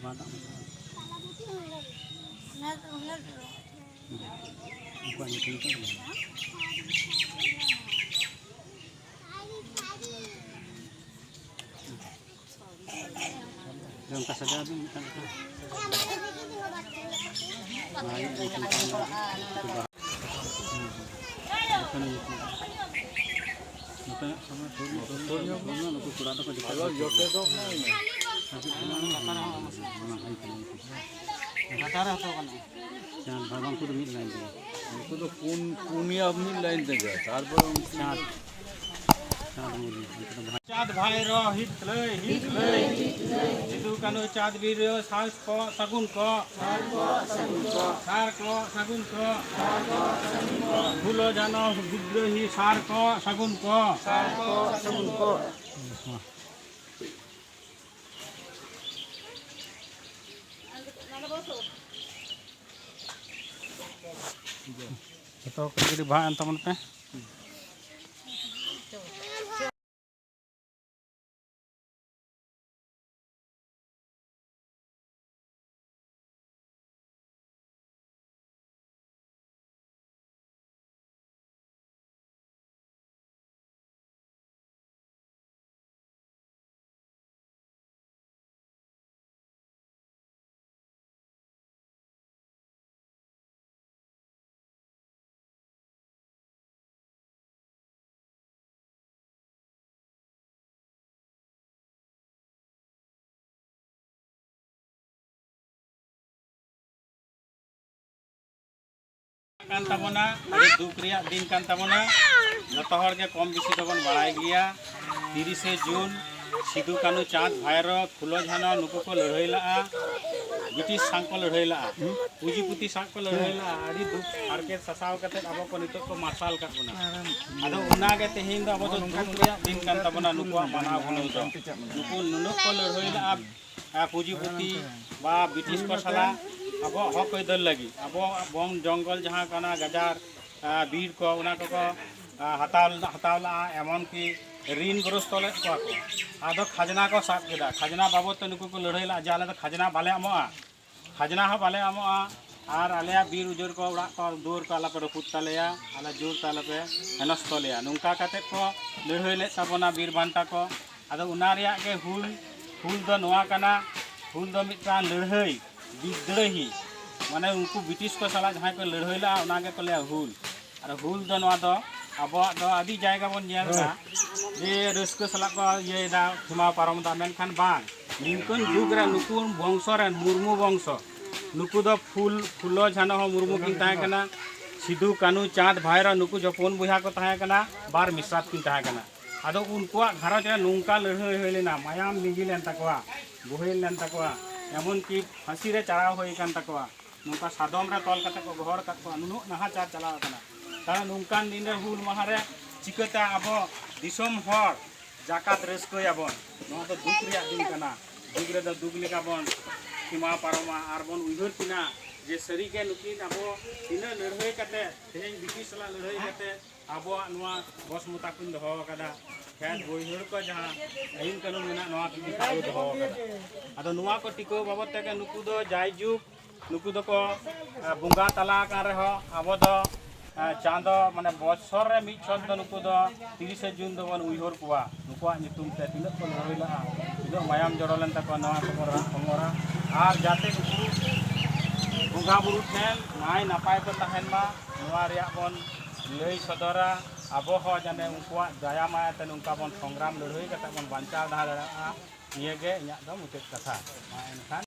Yang kasaga din kan. चाँद भाई रो हित ले सिद्धू कान्हू चाँद वीर सास को सगुन को सार को सगुन को फूलो जानो विद्रोही सार को सगुन को तो कड़ी भाई अंत मन पे kan tamona adi duk riya din kan tamona joto hor ge kom bisi dobon baray giya 30 जून सिद्धू कान्हू चाँद भाईरो फुलो झानो नुको को लड़ाई ला ब्रिटिश सांग को लड़ाई ला पूजीपुती सांग को लड़ाई ला adi दुख हारके ससाव कते अब को नितो को मार्शल का बना आदो उना गे तेहिन दो अब तो दुख रिया दिन kan tamona नुको माना बोलो दो नुको नुनो को लड़ाई ला पूजीपुती बा ब्रिटिश को सला अब हक दल लगी अब बन जंगल जहाँ कना गजार बीर को उना को हतावला एमन की ऋण ग्रस्त को आदो खाजना को साब केदा खाजना बाबद तो नुको को लड़ाई ला जाले तो खाजना बाले अमोआ खाजना हो बाले अमोआ और आलिया बीर उजर को उड़ा को दूर को आला पे रपुत तालेया आला जोर ताले पे हेनस तलेया नुका काते को लड़ाई ले साबना बीर बांटा को आदो उना रिया के हुल दो नोआ कना हुल दो मिटान लड़ाई विद्रोही माने उनको ब्रिटिश को सला जहाँ को लड़ाई ला उनागे को लिया हुल और हुल दो नोआ दो अब दो आदि जायगा बन जेलना जे रस्क सला को ये दा हिमा पारम दा मेनखान बांग निंकन जुग रे नुकु वंश रे मुर्मू वंश नुकु दो फुलो झानो हो मुर्मू किन ताहे कना सिद्धू कान्हू चाँद भाईरो नुकु जपन बुहा को ताहे कना बार मिश्रात किन ताहे कना आदो उनको घरज रे नुंका लड़ाई होइलेना मायाम लिंगिलेन तकवा बोहेलेन तकवा एमन की फांसी रे चढ़ाव होई कान तकवा नुका सादम रे तल कते को घर कतवा नुनु नाहाचार चलाव कना तारा नुंकान दिन रे हुल माहा रे चिकता अब दिसम हर जाकात रस्कयाबन नो तो दुख रिया दिन कना दुख रे दुख लेका बन सीमा पारमा आर बन उइहर किना जे सरी के नुकिन अब तिना लड़ाई कते तेहेन ब्रिटिश सला लड़ाई कते अब नवा बस मुता किन दहो कदा खेत बोइहर को जहाँ आइन कानून मेना नवा टिको दहो कदा आदो नवा को टिको बाबत ते नुकु दो जायजुग नुकु दो को बुंगा तला का रहो अब दो चाँद माने बছर रे मिद छत दो नुकु दो 30 जून दो बन उइहर कुआ नुकुआ नितुम ते तिना को लड़ाई ला तिना मायाम जड़ोलेन तको नवा को खमरा आर जाते नुकु बुंगा बुरु ठेन नाय नापाय को तहेन मा नवा रिया बन लई सदरा अब हो जाने उनको दया माया ते उनका बन संग्राम लड़ाई कते बन बांचा दा निये गे इया दो मुचाद कथा मा एनखान